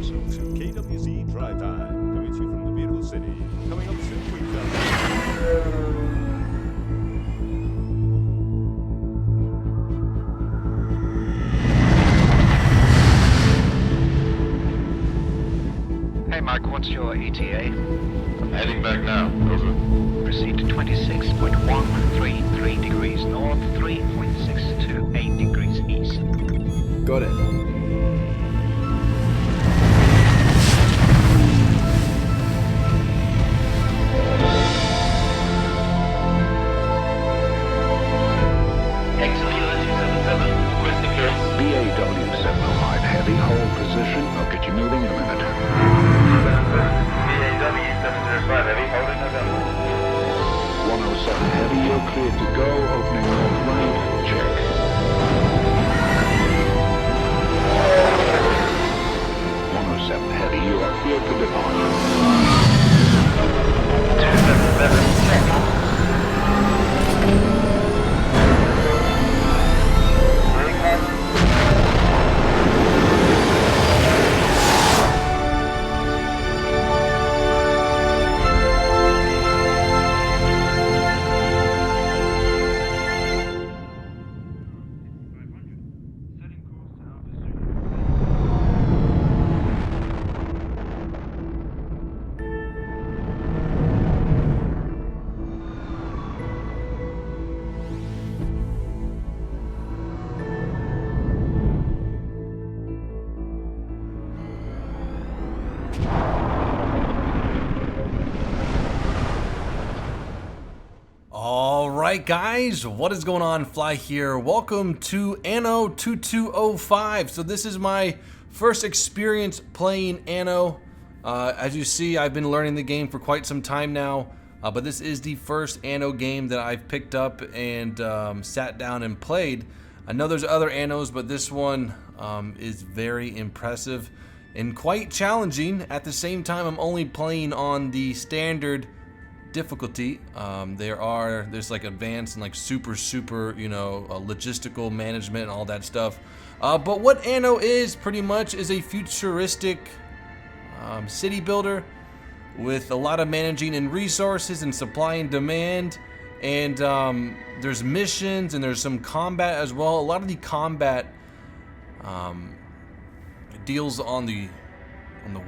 yourselves to KWZ Drive Time, coming to you from the beautiful city. Coming up soon, we Hey Mark, what's your ETA? I'm heading back now. Over. Proceed to 26.133 degrees north, 3.628 degrees east. Got it. BAW709, heavy, hold position. I'll get you moving in a minute. BAW705 heavy, holding November. 107 heavy, you're cleared to go. Opening north right, check. 107 heavy, you are cleared for departure. 277, check. Alright guys, what is going on? Fly here. Welcome to Anno 2205. So this is my first experience playing Anno. As you see, I've been learning the game for quite some time now, but this is the first Anno game that I've picked up and sat down and played. I know there's other Annos, but this one is very impressive and quite challenging. At the same time, I'm only playing on the standard difficulty. There's like advanced and like super, you know, logistical management and all that stuff. But what Anno is pretty much is a futuristic city builder with a lot of managing and resources and supply and demand. And there's missions and there's some combat as well. A lot of the combat deals on the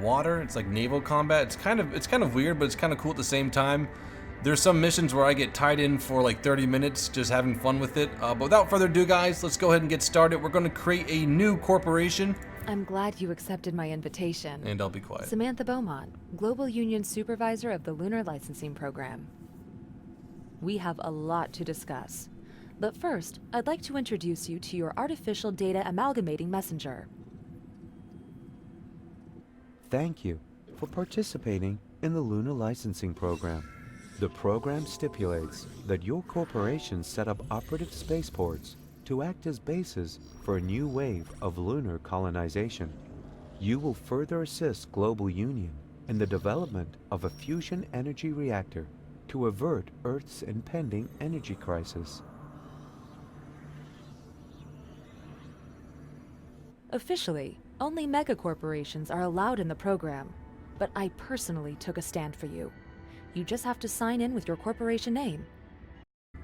water. It's like naval combat. It's kind of weird, but it's kind of cool at the same time. There's some missions where I get tied in for like 30 minutes just having fun with it. But without further ado, guys, let's go ahead and get started. We're going to create a new corporation. I'm glad you accepted my invitation. And I'll be quiet. Samantha Beaumont, Global Union Supervisor of the Lunar Licensing Program. We have a lot to discuss. But first, I'd like to introduce you to your Artificial Data Amalgamating Messenger. Thank you for participating in the Lunar Licensing Program. The program stipulates that your corporation set up operative spaceports to act as bases for a new wave of lunar colonization. You will further assist Global Union in the development of a fusion energy reactor to avert Earth's impending energy crisis. Officially, only megacorporations are allowed in the program, but I personally took a stand for you. You just have to sign in with your corporation name.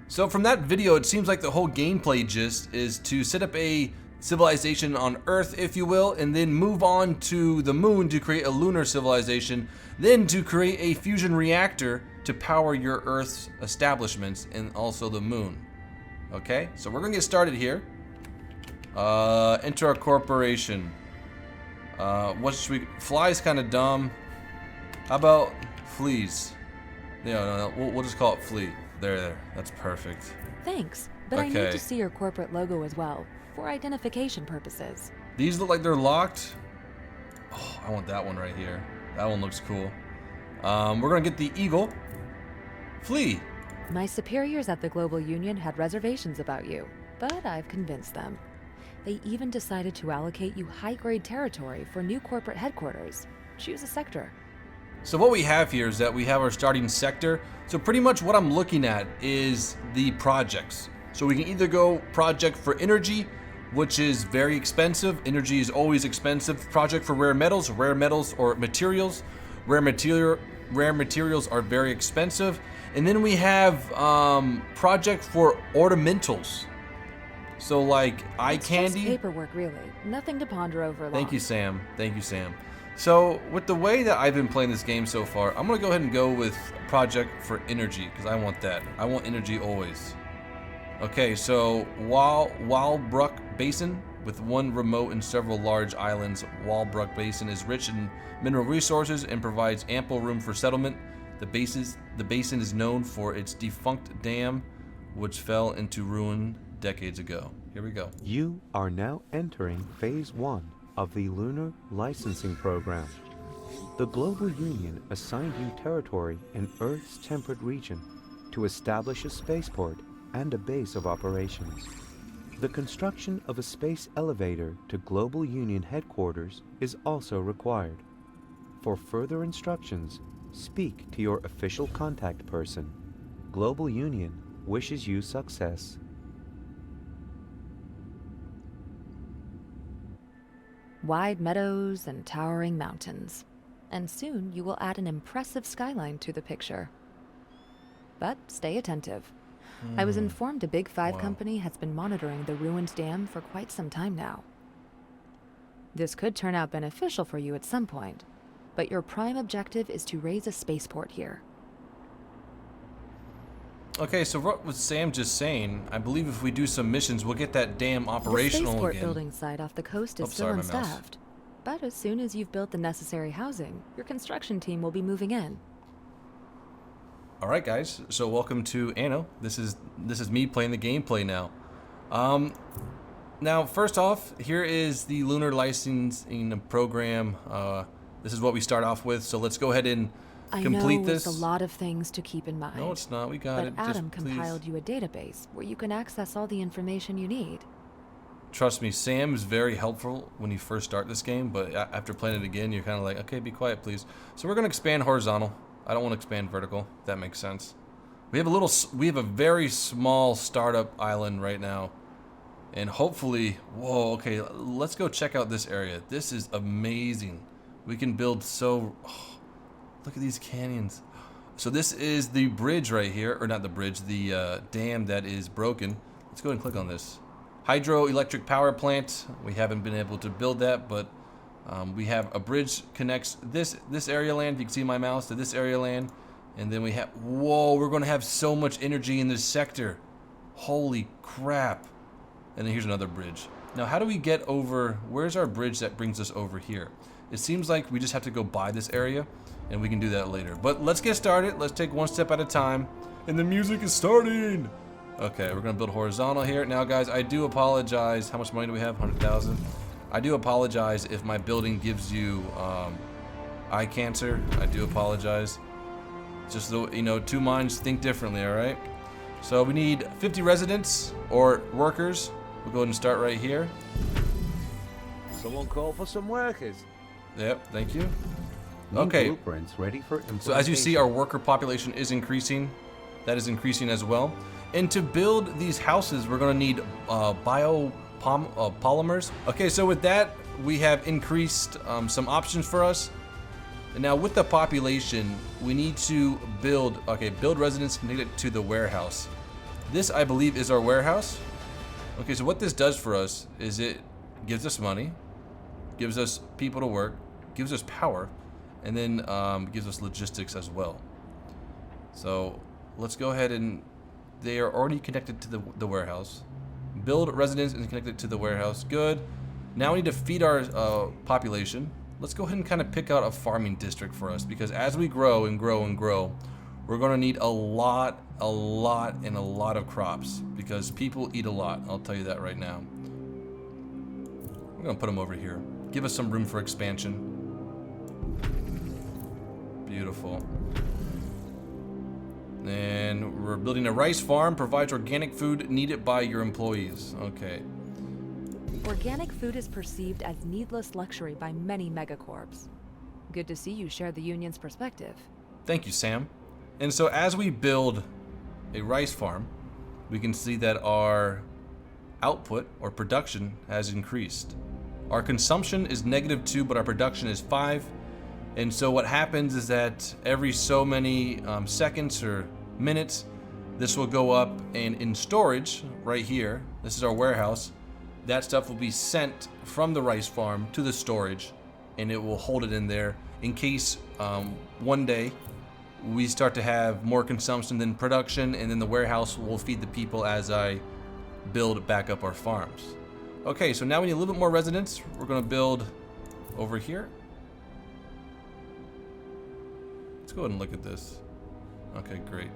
So from that video, it seems like the whole gameplay gist is to set up a civilization on Earth, if you will, and then move on to the moon to create a lunar civilization, then to create a fusion reactor to power your Earth's establishments and also the moon. Okay, so we're gonna get started here. Enter our corporation. What should we? Fly's kind of dumb. How about fleas? Yeah, no, we'll just call it flea. There. That's perfect. Thanks, but I need to see your corporate logo as well, for identification purposes. These look like they're locked. Oh, I want that one right here. That one looks cool. We're gonna get the eagle. Flea. My superiors at the Global Union had reservations about you, but I've convinced them. They even decided to allocate you high-grade territory for new corporate headquarters. Choose a sector. So what we have here is that we have our starting sector. So pretty much what I'm looking at is the projects. So we can either go project for energy, which is very expensive. Energy is always expensive. Project for rare metals or materials. Rare materials are very expensive. And then we have project for ornamentals. So like eye It's candy. just paperwork, really. Nothing to ponder over long. Thank you, Sam. Thank you, Sam. So with the way that I've been playing this game so far, I'm gonna go ahead and go with project for energy because I want that. I want energy always. Okay, so Walbrook Basin, with one remote and several large islands, Walbrook Basin is rich in mineral resources and provides ample room for settlement. The basin is known for its defunct dam, which fell into ruin decades ago. Here we go. You are now entering Phase 1 of the Lunar Licensing Program. The Global Union assigned you territory in Earth's temperate region to establish a spaceport and a base of operations. The construction of a space elevator to Global Union headquarters is also required. For further instructions, speak to your official contact person. Global Union wishes you success. Wide meadows and towering mountains. And soon you will add an impressive skyline to the picture. But stay attentive. I was informed a Big Five company has been monitoring the ruined dam for quite some time now. This could turn out beneficial for you at some point, but your prime objective is to raise a spaceport here. Okay, so what was Sam just saying? I believe if we do some missions, we'll get that dam operational The spaceport again. building site off the coast is still sorry, my mouse. unstaffed. But as soon as you've built the necessary housing, your construction team will be moving in. All right, guys. So welcome to Anno. This is me playing the gameplay now. Now, first off, here is the Lunar Licensing Program. This is what we start off with. So let's go ahead and complete I know this. it's a lot of things to keep in mind. No, it's not. We got But it. Adam Just please. compiled you a database where you can access all the information you need. Trust me, Sam is very helpful when you first start this game, but after playing it again, you're kind of like, okay, be quiet, please. So we're gonna expand horizontal. I don't want to expand vertical. If that makes sense. We have a very small startup island right now, and hopefully, whoa, okay, let's go check out this area. This is amazing. We can build so. Oh, look at these canyons. So this is the bridge right here, or not the bridge, the dam that is broken. Let's go ahead and click on this. Hydroelectric power plant. We haven't been able to build that, but we have a bridge connects this area land. If you can see my mouse to this area land, and then we have. Whoa, we're going to have so much energy in this sector. Holy crap! And then here's another bridge. Now, how do we get over? Where's our bridge that brings us over here? It seems like we just have to go by this area, and we can do that later. But let's get started. Let's take one step at a time. And the music is starting. Okay, we're gonna build horizontal here. Now, guys, I do apologize. How much money do we have? 100,000. I do apologize if my building gives you eye cancer. I do apologize. Just so you know, two minds think differently. All right. So we need 50 residents or workers. We'll go ahead and start right here. Someone call for some workers. Yep. Thank you. New Okay. blueprints ready for implementation. So as you see, our worker population is increasing. That is increasing as well. And to build these houses, we're going to need polymers. Okay, so with that, we have increased some options for us. And now with the population, we need to build residents connected to the warehouse. This, I believe, is our warehouse. Okay, so what this does for us is it gives us money, gives us people to work, gives us power, and then gives us logistics as well. So let's go ahead and they are already connected to the warehouse. Build residents and connect it to the warehouse. Good. Now we need to feed our population. Let's go ahead and kind of pick out a farming district for us, because as we grow and grow and grow, we're going to need a lot of crops, because people eat a lot. I'll tell you that right now. We're going to put them over here. Give us some room for expansion. Beautiful. And we're building a rice farm, provides organic food needed by your employees. Okay. Organic food is perceived as needless luxury by many megacorps. Good to see you share the union's perspective. Thank you, Sam. And so as we build a rice farm, we can see that our output or production has increased. Our consumption is -2, but our production is 5. And so what happens is that every so many seconds or minutes, this will go up, and in storage right here, this is our warehouse, that stuff will be sent from the rice farm to the storage, and it will hold it in there in case one day we start to have more consumption than production, and then the warehouse will feed the people as I build back up our farms. Okay, so now we need a little bit more residents. We're gonna build over here. Let's go ahead and look at this. Okay, great.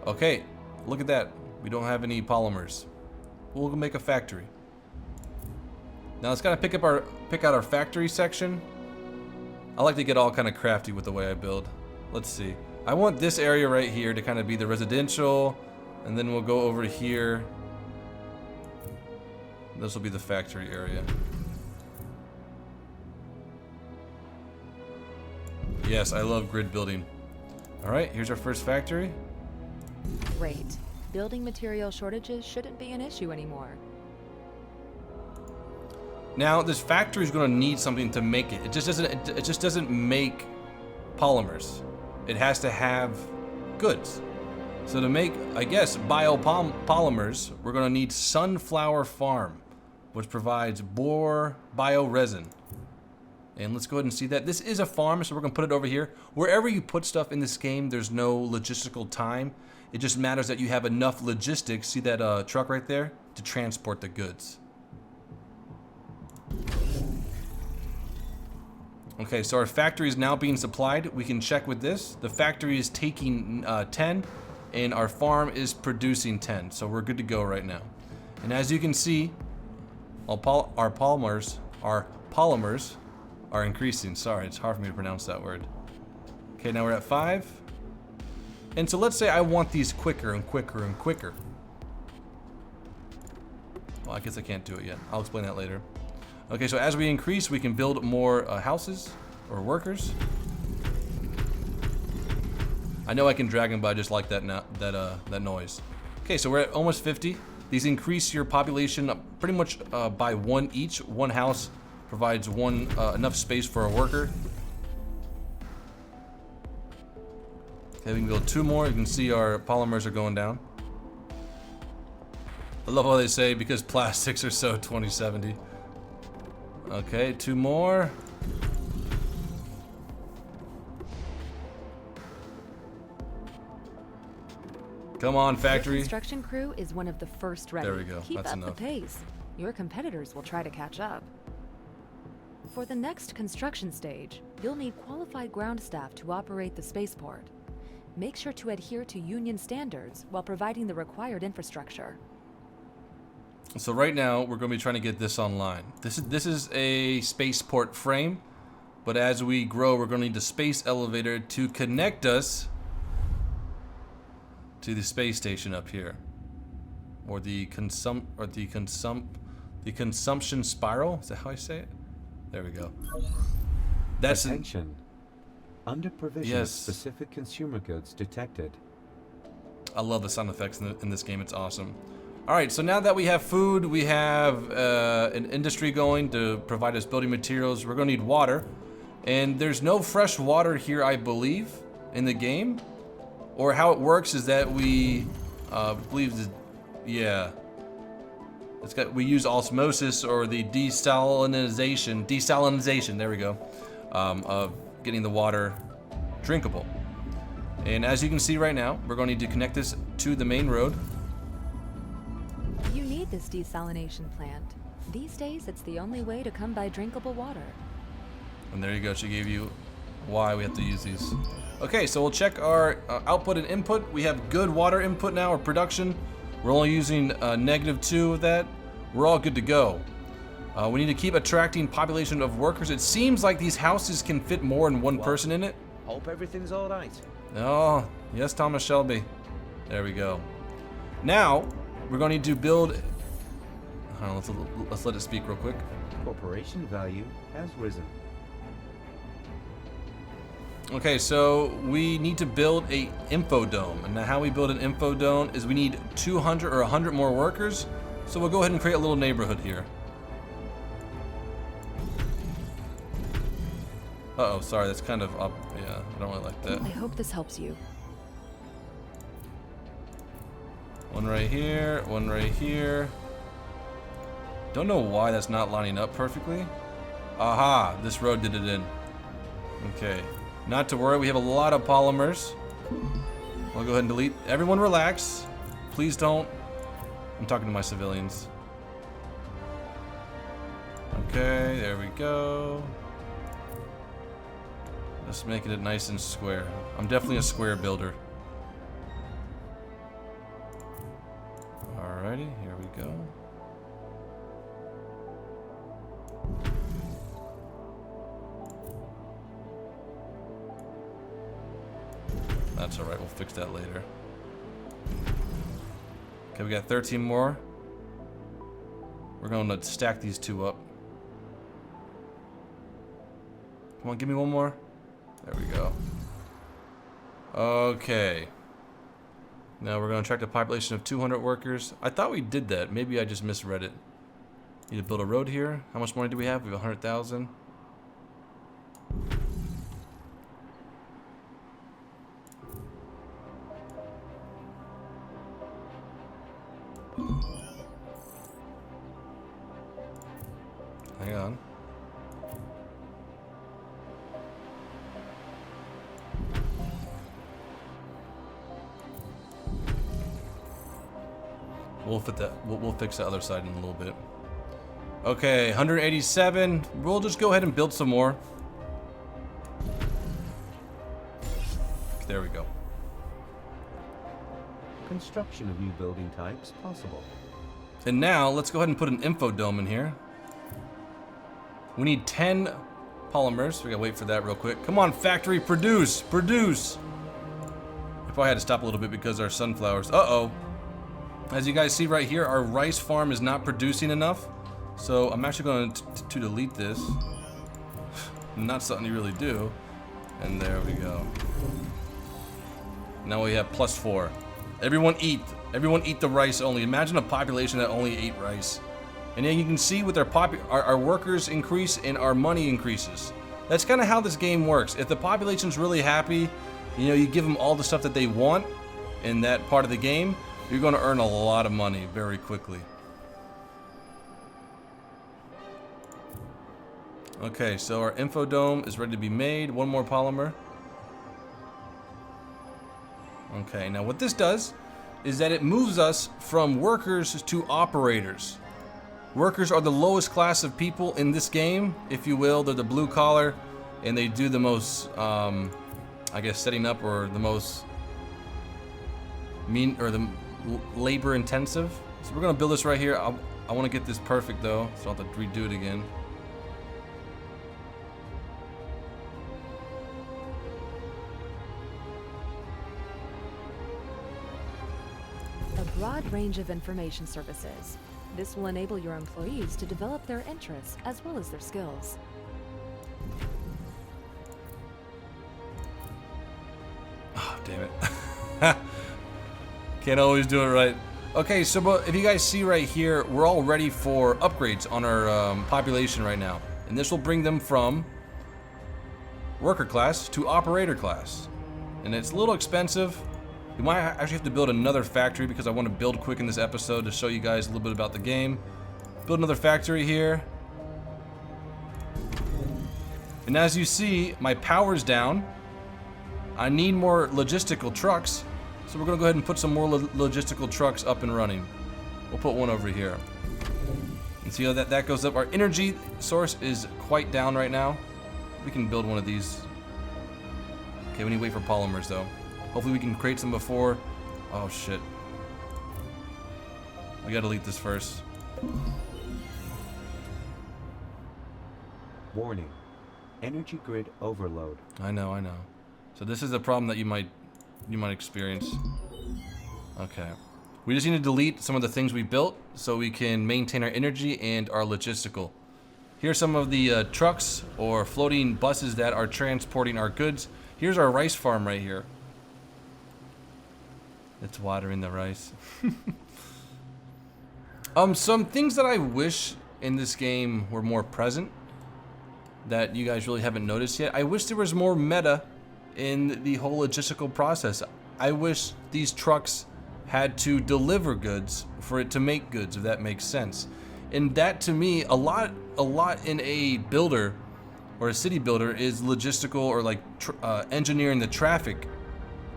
Okay, look at that. We don't have any polymers. We'll make a factory. Now let's kind of pick out our factory section. I like to get all kind of crafty with the way I build. Let's see. I want this area right here to kind of be the residential, and then we'll go over here. This will be the factory area. Yes, I love grid building. All right, here's our first factory. Great. Building material shortages shouldn't be an issue anymore. Now, this factory is going to need something to make it. It just doesn't make polymers. It has to have goods. So to make, I guess, biopolymers, we're going to need Sunflower Farm, which provides boar bioresin. And let's go ahead and see that. This is a farm, so we're going to put it over here. Wherever you put stuff in this game, there's no logistical time. It just matters that you have enough logistics, see that truck right there, to transport the goods. Okay, so our factory is now being supplied. We can check with this. The factory is taking 10, and our farm is producing 10. So we're good to go right now. And as you can see, our polymers are increasing. Sorry, it's hard for me to pronounce that word. Okay, now we're at 5. And so let's say I want these quicker and quicker and quicker. Well, I guess I can't do it yet. I'll explain that later. Okay, so as we increase, we can build more houses or workers. I know I can drag them, but I just like that noise. Okay, so we're at almost 50. These increase your population pretty much by 1 each. One house provides enough space for a worker. Okay, we can build 2 more. You can see our polymers are going down. I love how they say because plastics are so 2070. Okay, 2 more. Come on, factory. Your construction crew is one of the first ready. There we go. Keep That's up enough. the pace. Your competitors will try to catch up. For the next construction stage, you'll need qualified ground staff to operate the spaceport. Make sure to adhere to union standards while providing the required infrastructure. So right now we're going to be trying to get this online. This is a spaceport frame, but as we grow, we're going to need the space elevator to connect us to the space station up here, or the consumption spiral. Is that how I say it? There we go. That's Attention. Under provision Yes. of specific consumer goods detected. I love the sound effects in this game. It's awesome. All right, so now that we have food, we have an industry going to provide us building materials. We're going to need water, and there's no fresh water here, I believe, in the game. Or how it works is that we we use osmosis or the desalinization. There we go, of getting the water drinkable. And as you can see right now, we're going to need to connect this to the main road. You need this desalination plant. These days, it's the only way to come by drinkable water. And there you go, she gave you why we have to use these. Okay, so we'll check our output and input. We have good water input now, or production. We're only using -2 of that. We're all good to go. We need to keep attracting population of workers. It seems like these houses can fit more than one person in it. Hope everything's all right. Oh, yes, Thomas Shelby. There we go. Now, we're going to need to build... let's let it speak real quick. Corporation value has risen. Okay, so we need to build a info dome. And now how we build an info dome is we need 200 or 100 more workers. So we'll go ahead and create a little neighborhood here. Uh-oh, sorry, that's kind of up. Yeah, I don't really like that. I hope this helps you. One right here, one right here. Don't know why that's not lining up perfectly. Aha, this road did it in. Okay, not to worry, we have a lot of polymers. I'll go ahead and delete. Everyone relax. Please don't. I'm talking to my civilians. Okay, there we go. Just making it nice and square. I'm definitely a square builder. Alrighty, here we go. That's alright, we'll fix that later. Okay, we got 13 more. We're going to stack these two up. Come on, give me one more. There we go. Okay. Now we're going to attract a population of 200 workers. I thought we did that. Maybe I just misread it. Need to build a road here. How much money do we have? We have 100,000. Hang on. We'll fit that. We'll fix the other side in a little bit. Okay, 187. We'll just go ahead and build some more. There we go. Construction of new building types possible. And now let's go ahead and put an info dome in here. We need 10 polymers. We gotta wait for that real quick. Come on, factory, produce, produce. I probably had to stop a little bit because our sunflowers. Uh-oh. As you guys see right here, our rice farm is not producing enough. So I'm actually going to delete this. Not something you really do. And there we go. Now we have +4. Everyone eat. Everyone eat the rice only. Imagine a population that only ate rice. And then you can see with our workers increase and our money increases. That's kind of how this game works. If the population's really happy, you know, you give them all the stuff that they want in that part of the game, you're going to earn a lot of money very quickly. Okay, so our info dome is ready to be made. One more polymer. Okay, now what this does is that it moves us from workers to operators. Workers are the lowest class of people in this game, if you will. They're the blue collar, and they do the most, I guess, setting up, or the most the labor intensive. So we're gonna build this right here. I want to get this perfect though, so I'll have to redo it again. A broad range of information services. This will enable your employees to develop their interests as well as their skills. Oh, damn it. Can't always do it right. Okay, so if you guys see right here, we're all ready for upgrades on our population right now. And this will bring them from worker class to operator class. And it's a little expensive. We might actually have to build another factory because I want to build quick in this episode to show you guys a little bit about the game. Build another factory here. And as you see, my power's down. I need more logistical trucks. So we're going to go ahead and put some more logistical trucks up and running. We'll put one over here. And see how that goes up. Our energy source is quite down right now. We can build one of these. Okay, we need to wait for polymers though. Hopefully we can create some before. Oh shit. We gotta delete this first. Warning. Energy grid overload. I know. So this is a problem that you might experience. Okay. We just need to delete some of the things we built so we can maintain our energy and our logistical. Here's some of the trucks or floating buses that are transporting our goods. Here's our rice farm right here. It's watering the rice. Some things that I wish in this game were more present that you guys really haven't noticed yet. I wish there was more meta in the whole logistical process. I wish these trucks had to deliver goods for it to make goods, if that makes sense. And that, to me, a lot in a builder or a city builder is logistical, or like engineering the traffic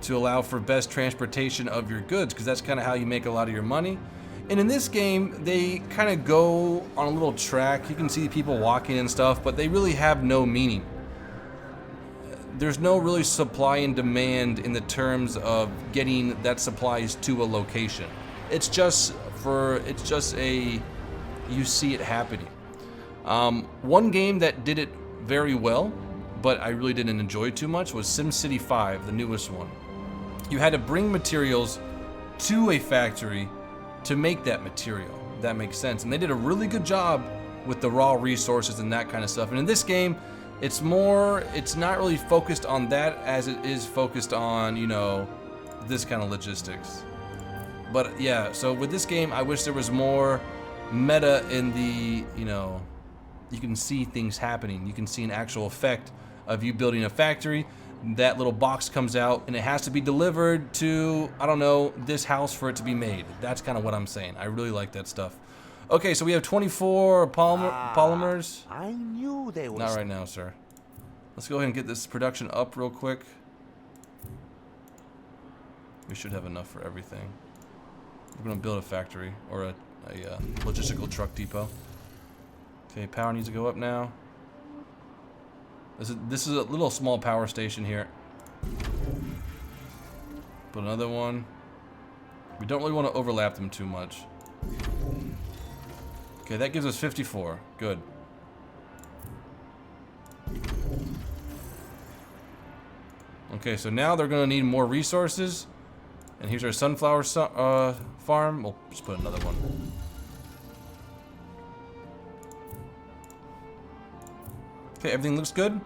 to allow for best transportation of your goods, because that's kind of how you make a lot of your money. And in this game, they kind of go on a little track. You can see people walking and stuff, but they really have no meaning. There's no really supply and demand in the terms of getting that supplies to a location. It's just a, you see it happening. One game that did it very well, but I really didn't enjoy too much, was SimCity 5, the newest one. You had to bring materials to a factory to make that material. If that makes sense. And they did a really good job with the raw resources and that kind of stuff. And in this game, it's not really focused on that as it is focused on, you know, this kind of logistics. But yeah, so with this game, I wish there was more meta in the, you know, you can see things happening. You can see an actual effect of you building a factory. That little box comes out and it has to be delivered to, I don't know, this house for it to be made. That's kind of what I'm saying. I really like that stuff. Okay, so we have 24 polymers. I knew they were. Not right now, sir. Let's go ahead and get this production up real quick. We should have enough for everything. We're gonna build a factory, or a logistical truck depot. Okay, power needs to go up now. This is a little small power station here. Put another one. We don't really want to overlap them too much. Okay, that gives us 54. Good. Okay, so now they're going to need more resources. And here's our sunflower farm. We'll just put another one. Okay, everything looks good.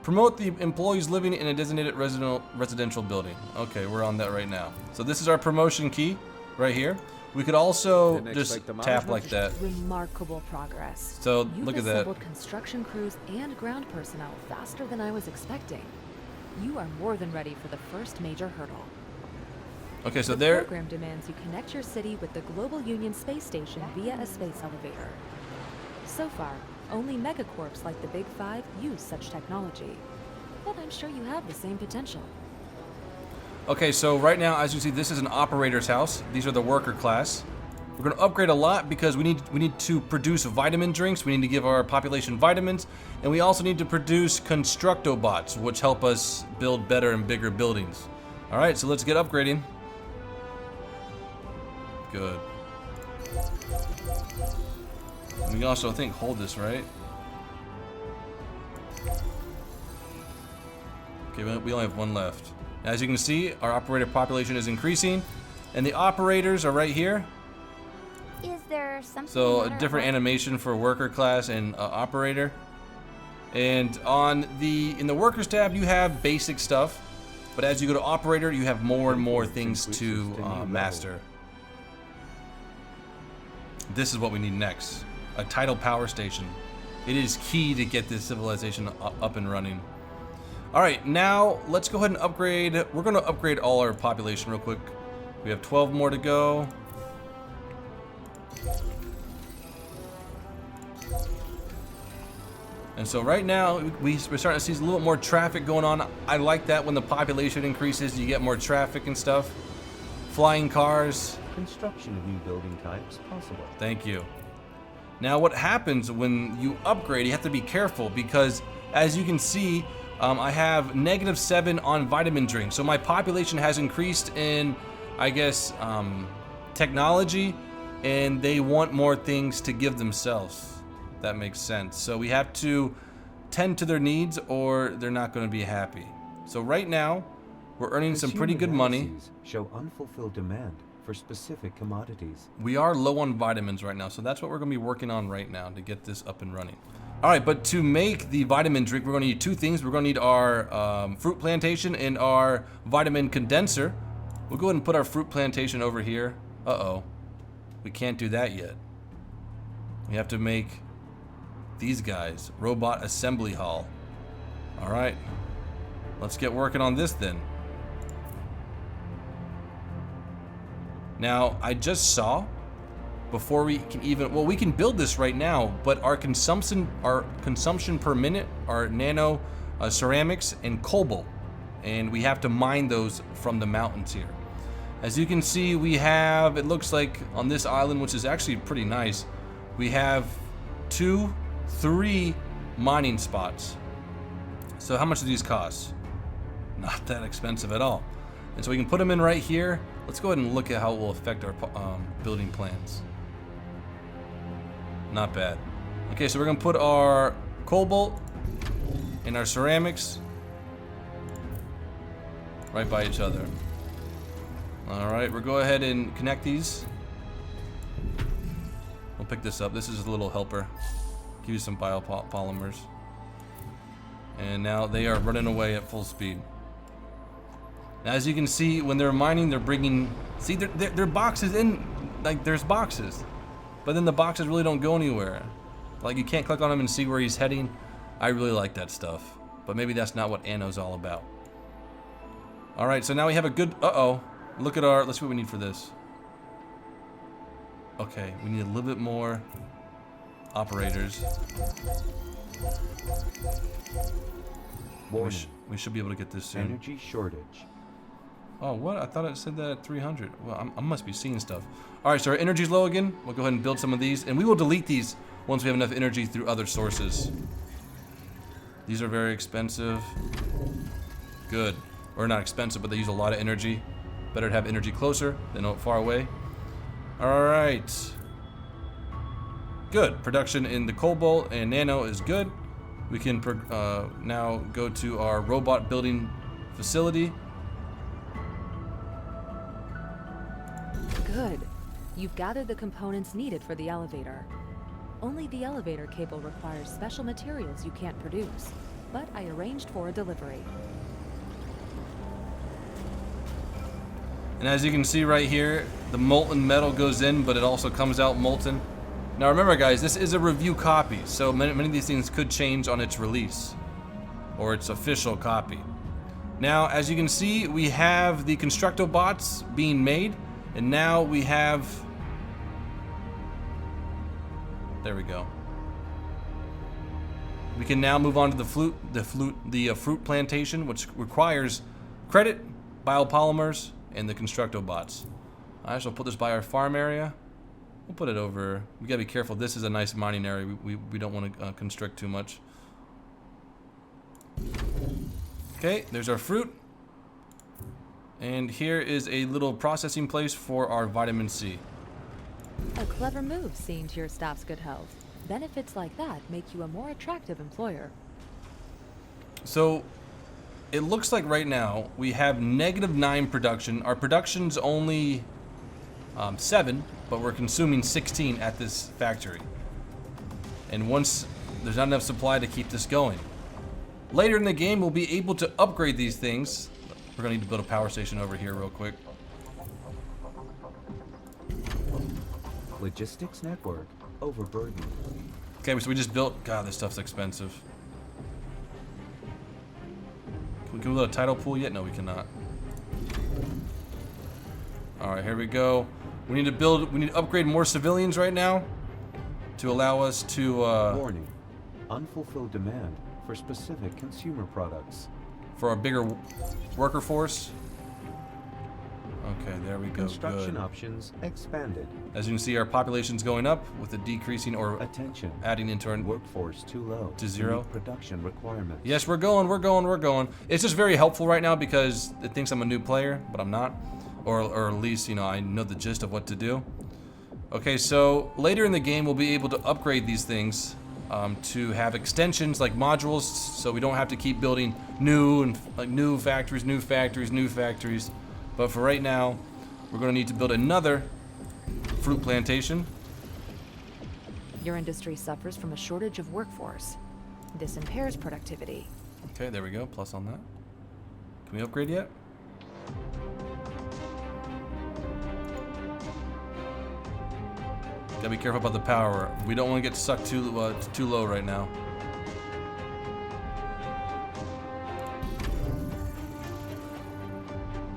Promote the employees living in a designated residential building. Okay, we're on that right now. So this is our promotion key right here. We could also just tap like that. Remarkable progress. So You've look at that. assembled construction crews and ground personnel faster than I was expecting. You are more than ready for the first major hurdle. Okay, so The program demands you connect your city with the Global Union space station via a space elevator. So far, only megacorps like the Big Five use such technology. But I'm sure you have the same potential. Okay, so right now, as you see, this is an operator's house. These are the worker class. We're going to upgrade a lot because we need to produce vitamin drinks. We need to give our population vitamins, and we also need to produce constructobots, which help us build better and bigger buildings. All right, so let's get upgrading. Good. We can also, I think, hold this, right? Okay, we only have one left. As you can see, our operator population is increasing, and the operators are right here. Is there something? So a different animation for worker class and operator. And in the workers tab, you have basic stuff, but as you go to operator, you have more and more things to master. This is what we need next. A tidal power station. It is key to get this civilization up and running. All right, now let's go ahead and upgrade. We're going to upgrade all our population real quick. We have 12 more to go. And so right now, we're starting to see a little more traffic going on. I like that when the population increases, you get more traffic and stuff. Flying cars. Construction of new building types possible. Thank you. Now what happens when you upgrade, you have to be careful because as you can see, I have -7 on vitamin drinks. So my population has increased in, I guess, technology, and they want more things to give themselves. That makes sense. So we have to tend to their needs or they're not going to be happy. So right now, we're earning some pretty good money. Show unfulfilled demand for specific commodities. We are low on vitamins right now, so that's what we're going to be working on right now to get this up and running. All right, but to make the vitamin drink, we're going to need two things. We're going to need our fruit plantation and our vitamin condenser. We'll go ahead and put our fruit plantation over here. Uh-oh. We can't do that yet. We have to make these guys. Robot assembly hall. All right. Let's get working on this then. Now, I just saw, before we can even, well, we can build this right now, but our consumption per minute are nano ceramics and cobalt, and we have to mine those from the mountains here. As you can see, we have, it looks like on this island, which is actually pretty nice, we have 3 mining spots. So how much do these cost? Not that expensive at all. And so we can put them in right here. Let's go ahead and look at how it will affect our building plans. Not bad. Okay, so we're gonna put our cobalt and our ceramics right by each other. All right, we'll go ahead and connect these. We'll pick this up. This is a little helper. Give you some biopolymers. And now they are running away at full speed. Now, as you can see, when they're mining, they're bringing, see, they're boxes in, like there's boxes, but then the boxes really don't go anywhere. Like you can't click on them and see where he's heading. I really like that stuff, but maybe that's not what Anno's all about. All right, so now we have a good, look at our, let's see what we need for this. Okay, we need a little bit more operators. We should be able to get this soon. Energy shortage. Oh, what? I thought it said that at 300. Well, I must be seeing stuff. All right, so our energy's low again. We'll go ahead and build some of these, and we will delete these once we have enough energy through other sources. These are very expensive. Good. Or not expensive, but they use a lot of energy. Better to have energy closer than far away. All right. Good. Production in the cobalt and nano is good. We can now go to our robot building facility. Good. You've gathered the components needed for the elevator. Only the elevator cable requires special materials you can't produce, but I arranged for a delivery. And as you can see right here, the molten metal goes in, but it also comes out molten. Now remember guys, this is a review copy, so many of these things could change on its release, or its official copy. Now, as you can see, we have the Constructo bots being made, and now we have, there we go. We can now move on to the fruit plantation, which requires credit, biopolymers, and the Constructo bots. I shall put this by our farm area. We'll put it over. We gotta be careful. This is a nice mining area. We don't want to constrict too much. Okay, there's our fruit. And here is a little processing place for our vitamin C. A clever move, seeing to your staff's good health. Benefits like that make you a more attractive employer. So, it looks like right now we have -9 production. Our production's only 7, but we're consuming 16 at this factory. And once there's not enough supply to keep this going. Later in the game, we'll be able to upgrade these things. We're gonna need to build a power station over here real quick. Logistics network overburdened. Okay, so we just built, God, this stuff's expensive. Can we build a tidal pool yet? No, we cannot. All right, here we go. We need to upgrade more civilians right now to allow us to, Warning. Unfulfilled demand for specific consumer products. for our bigger worker force. Okay, there we go. Construction Good. options expanded. As you can see, our population's going up with the decreasing or Attention. adding into our Workforce too low to 0. meet production requirements. Yes, we're going. It's just very helpful right now because it thinks I'm a new player, but I'm not. Or at least, you know, I know the gist of what to do. Okay, so later in the game, we'll be able to upgrade these things to have extensions like modules, so we don't have to keep building new factories. But for right now, we're going to need to build another fruit plantation. Your industry suffers from a shortage of workforce. This impairs productivity. Okay, there we go. Plus on that. Can we upgrade yet? Gotta be careful about the power. We don't want to get sucked too low right now.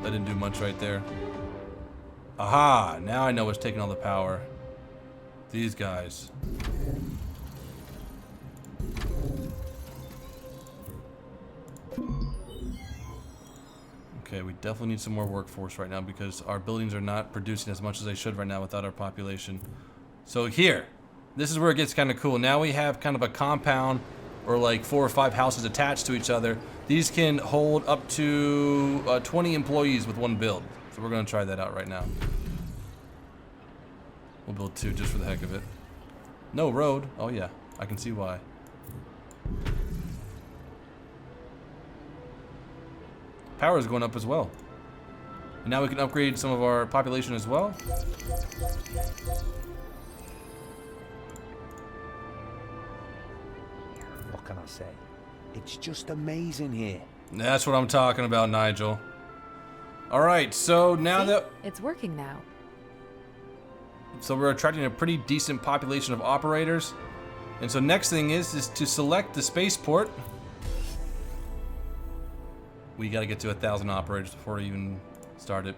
That didn't do much right there. Aha! Now I know what's taking all the power. These guys. Okay, we definitely need some more workforce right now because our buildings are not producing as much as they should right now without our population. So here, this is where it gets kind of cool. Now we have kind of a compound or like 4 or 5 houses attached to each other. These can hold up to 20 employees with one build. So we're gonna try that out right now. We'll build 2 just for the heck of it. No road. Oh yeah, I can see why. Power is going up as well. And now we can upgrade some of our population as well. What can I say? It's just amazing here. That's what I'm talking about, Nigel. All right, so now See? that It's working now. so we're attracting a pretty decent population of operators. And so next thing is to select the spaceport. We got to get to 1,000 operators before we even start it.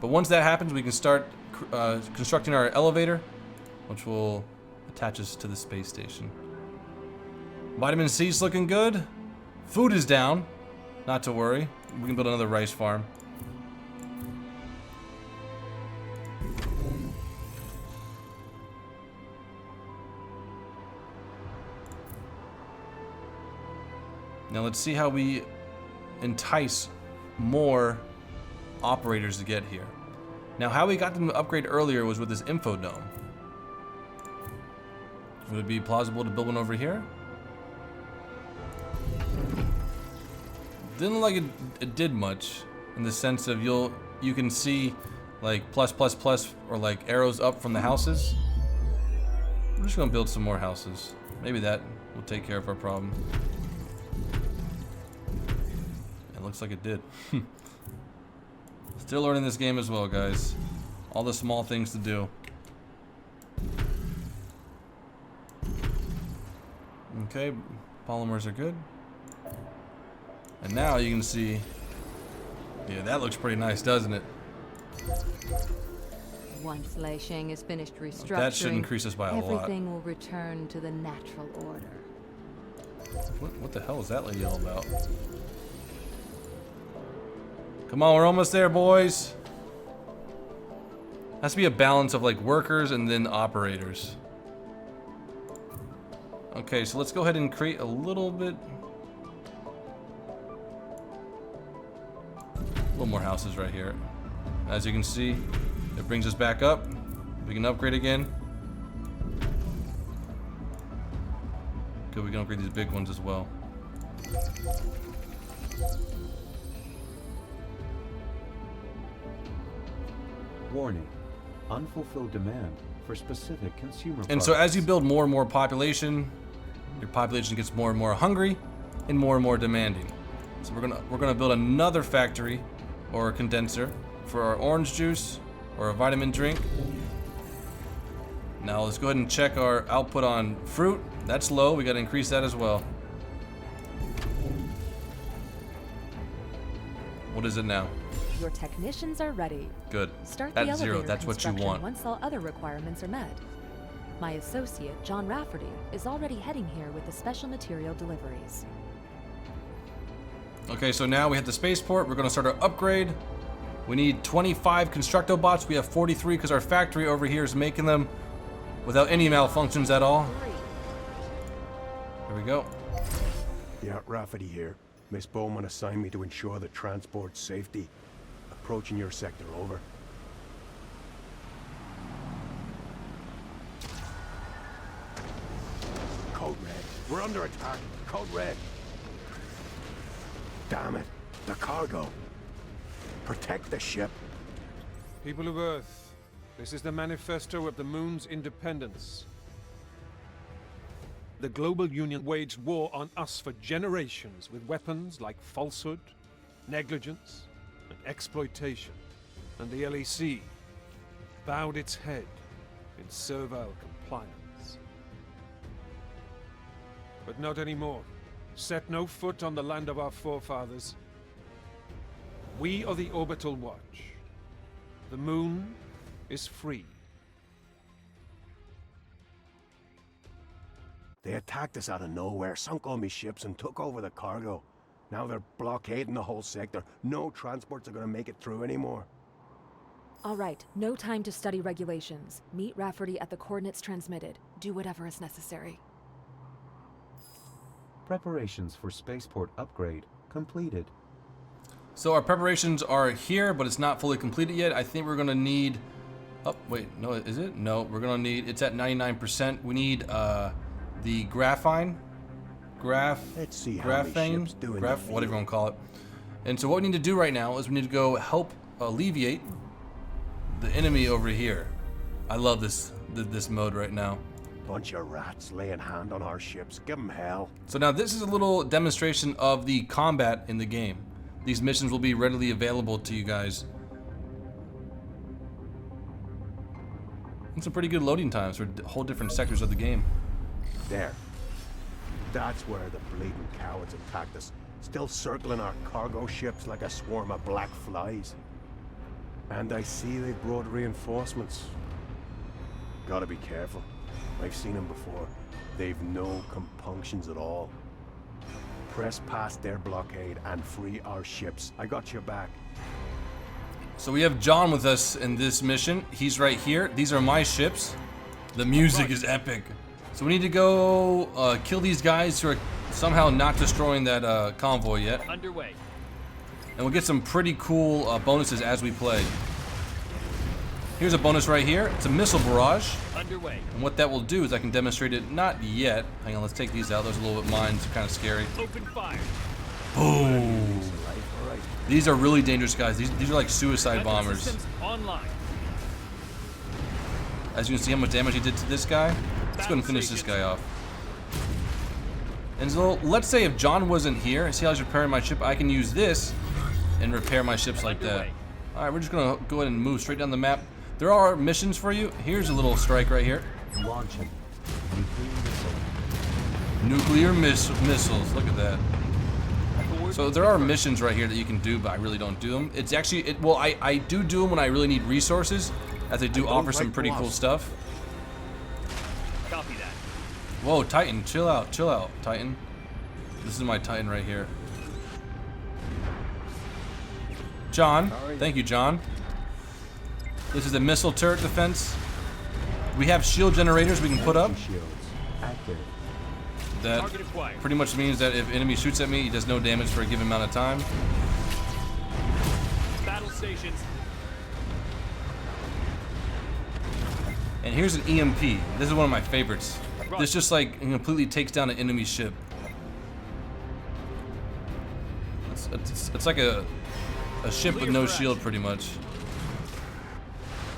But once that happens, we can start constructing our elevator, which will attach us to the space station. Vitamin C's looking good. Food is down. Not to worry. We can build another rice farm. Now let's see how we entice more operators to get here. Now how we got them to upgrade earlier was with this info dome. Would it be plausible to build one over here? Didn't look like it did much in the sense of you can see like plus or like arrows up from the houses. We're just gonna build some more houses. Maybe that will take care of our problem. It looks like it did. Still learning this game as well, guys. All the small things to do. Okay, polymers are good. And now you can see, yeah, that looks pretty nice, doesn't it? Once Leisheng is finished restructuring, That should increase us by a lot. everything will return to the natural order. What the hell is that lady all about? Come on, we're almost there, boys. Has to be a balance of like workers and then operators. Okay, so let's go ahead and create a little more houses right here. As you can see, it brings us back up. We can upgrade again. Good, we can upgrade these big ones as well. Warning. Unfulfilled demand for specific consumer And so as you products. build more and more population, your population gets more and more hungry and more demanding. So we're gonna build another factory or a condenser for our orange juice or a vitamin drink. Now let's go ahead and check our output on fruit. That's low, we gotta increase that as well. What is it now? Your technicians are ready. Good. Start the At elevator 0, that's what you construction want. once all other requirements are met. My associate, John Rafferty, is already heading here with the special material deliveries. Okay, so now we hit the spaceport. We're gonna start our upgrade. We need 25 Constructobots. We have 43 because our factory over here is making them without any malfunctions at all. Here we go. Yeah, Rafferty here. Miss Bowman assigned me to ensure the transport's safety. Approaching your sector, over. Code Red. We're under attack. Code Red. Damn it. The cargo. Protect the ship. People of Earth, this is the manifesto of the Moon's independence. The global union waged war on us for generations with weapons like falsehood, negligence, and exploitation. And the LEC bowed its head in servile compliance. But not anymore. Set no foot on the land of our forefathers. We are the Orbital Watch. The moon is free. They attacked us out of nowhere, sunk all my ships and took over the cargo. Now they're blockading the whole sector. No transports are gonna make it through anymore. All right, no time to study regulations. Meet Rafferty at the coordinates transmitted. Do whatever is necessary. Preparations for spaceport upgrade completed. So our preparations are here, but it's not fully completed yet. I think we're gonna need, oh wait, no, is it? No, we're gonna need, it's at 99%. We need the graphene, Let's see how many ships doing the whatever you field. want to call it. And so what we need to do right now is we need to go help alleviate the enemy over here. I love this mode right now. Bunch of rats laying hand on our ships. Give them hell. So now this is a little demonstration of the combat in the game. These missions will be readily available to you guys. And some pretty good loading times for whole different sectors of the game. There. That's where the bleeding cowards attacked us. Still circling our cargo ships like a swarm of black flies. And I see they brought reinforcements. Gotta be careful. I've seen them before. They've no compunctions at all. Press past their blockade and free our ships. I got your back. So we have John with us in this mission. He's right here. These are my ships. The music is epic. So we need to go kill these guys who are somehow not destroying that convoy yet. Underway. And we'll get some pretty cool bonuses as we play. Here's a bonus right here. It's a missile barrage. Underway. And what that will do is I can demonstrate it. Not yet. Hang on, let's take these out. Those are a little bit mine. It's kind of scary. Open fire. Boom. These are really dangerous guys. These are like suicide bombers. Systems online. As you can see how much damage he did to this guy. Let's go and finish this guy off. And so let's say if John wasn't here, see how he's repairing my ship, I can use this and repair my ships like that. All right, we're just gonna go ahead and move straight down the map. There are missions for you. Here's a little strike right here. Launching. Nuclear missiles. Look at that. So there are missions right here that you can do, but I really don't do them. It's actually, well, I do them when I really need resources, as they do offer some pretty cool stuff. Copy that. Whoa, Titan, chill out, Titan. This is my Titan right here. John, thank you, John. This is a missile turret defense. We have shield generators we can put up. That pretty much means that if enemy shoots at me, he does no damage for a given amount of time. Battle stations. And here's an EMP. This is one of my favorites. This just like completely takes down an enemy ship. It's like a ship with no shield, pretty much.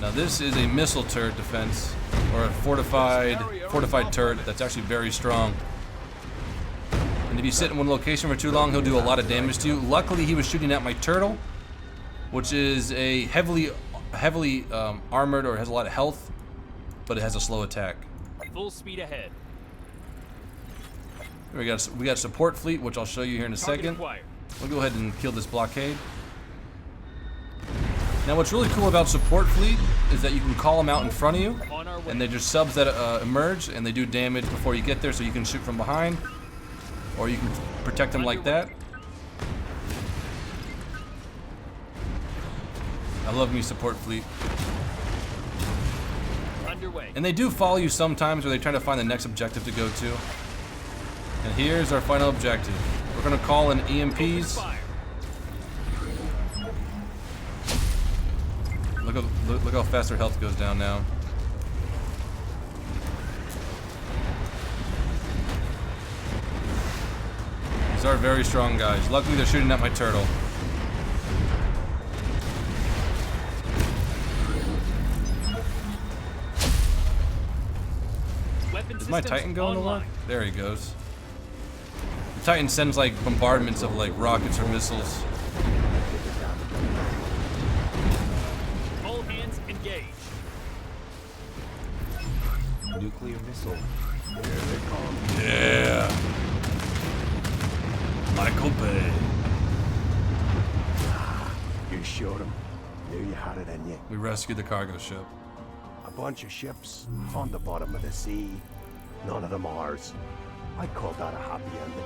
Now this is a missile turret defense, or a fortified turret that's actually very strong. And if you sit in one location for too long, he'll do a lot of damage to you. Luckily, he was shooting at my turtle, which is a heavily armored, or has a lot of health, but it has a slow attack. Full speed ahead. We got support fleet, which I'll show you here in a second. We'll go ahead and kill this blockade. Now what's really cool about support fleet is that you can call them out in front of you, and they're just subs that emerge, and they do damage before you get there, so you can shoot from behind, or you can protect them like that. I love me support fleet. Underway. And they do follow you sometimes, where they try to find the next objective to go to. And here's our final objective. We're gonna call in EMPs. Look how fast their health goes down now. These are very strong guys. Luckily, they're shooting at my turtle. Weapon Defense Is my systems Titan going to work? online. There he goes. The Titan sends like bombardments of like rockets or missiles. All hands engage. Nuclear missile. Yeah. Michael Bay. You showed him. Knew you had it in you. We rescued the cargo ship. A bunch of ships on the bottom of the sea. None of them ours. I call that a happy ending.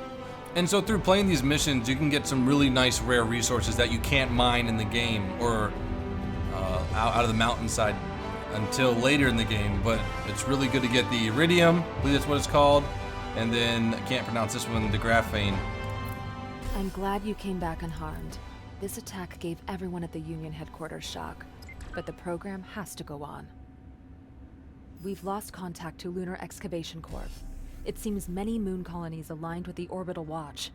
And so through playing these missions, you can get some really nice rare resources that you can't mine in the game or out of the mountainside until later in the game. But it's really good to get the iridium, I believe that's what it's called. And then, I can't pronounce this one, the graphene. I'm glad you came back unharmed. This attack gave everyone at the Union headquarters shock, but the program has to go on. We've lost contact to Lunar Excavation Corp. It seems many moon colonies aligned with the Orbital Watch.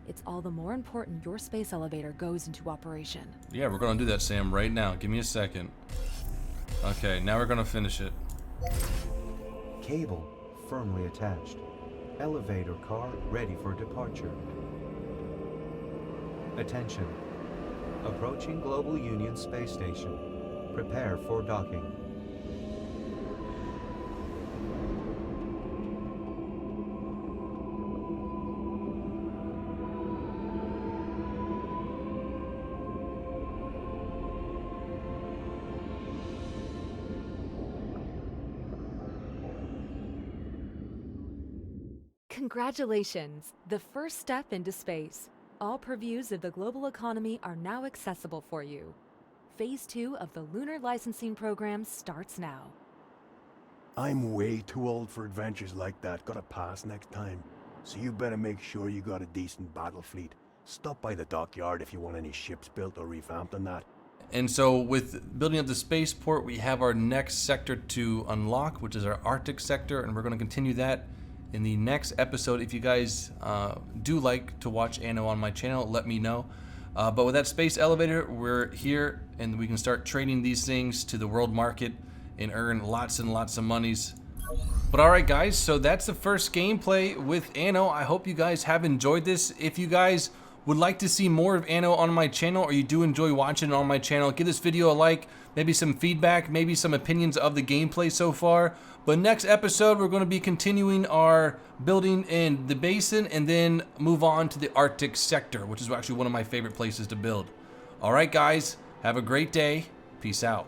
It's all the more important your space elevator goes into operation. Yeah, we're gonna do that, Sam, right now. Give me a second. Okay, now we're gonna finish it. Cable firmly attached. Elevator car ready for departure. Attention. Approaching Global Union Space Station. Prepare for docking. Congratulations! The first step into space. All purviews of the global economy are now accessible for you. Phase 2 of the Lunar Licensing Program starts now. I'm way too old for adventures like that. Gotta pass next time. So you better make sure you got a decent battle fleet. Stop by the dockyard if you want any ships built or revamped and that. And so with building up the spaceport, we have our next sector to unlock, which is our Arctic sector, and we're going to continue that in the next episode. If you guys do like to watch Anno on my channel, let me know. But with that space elevator, we're here and we can start trading these things to the world market and earn lots and lots of monies. But alright guys, so that's the first gameplay with Anno. I hope you guys have enjoyed this. If you guys would like to see more of Anno on my channel, or you do enjoy watching it on my channel, give this video a like, maybe some feedback, maybe some opinions of the gameplay so far. But next episode, we're going to be continuing our building in the basin and then move on to the Arctic sector, which is actually one of my favorite places to build. Alright guys, have a great day. Peace out.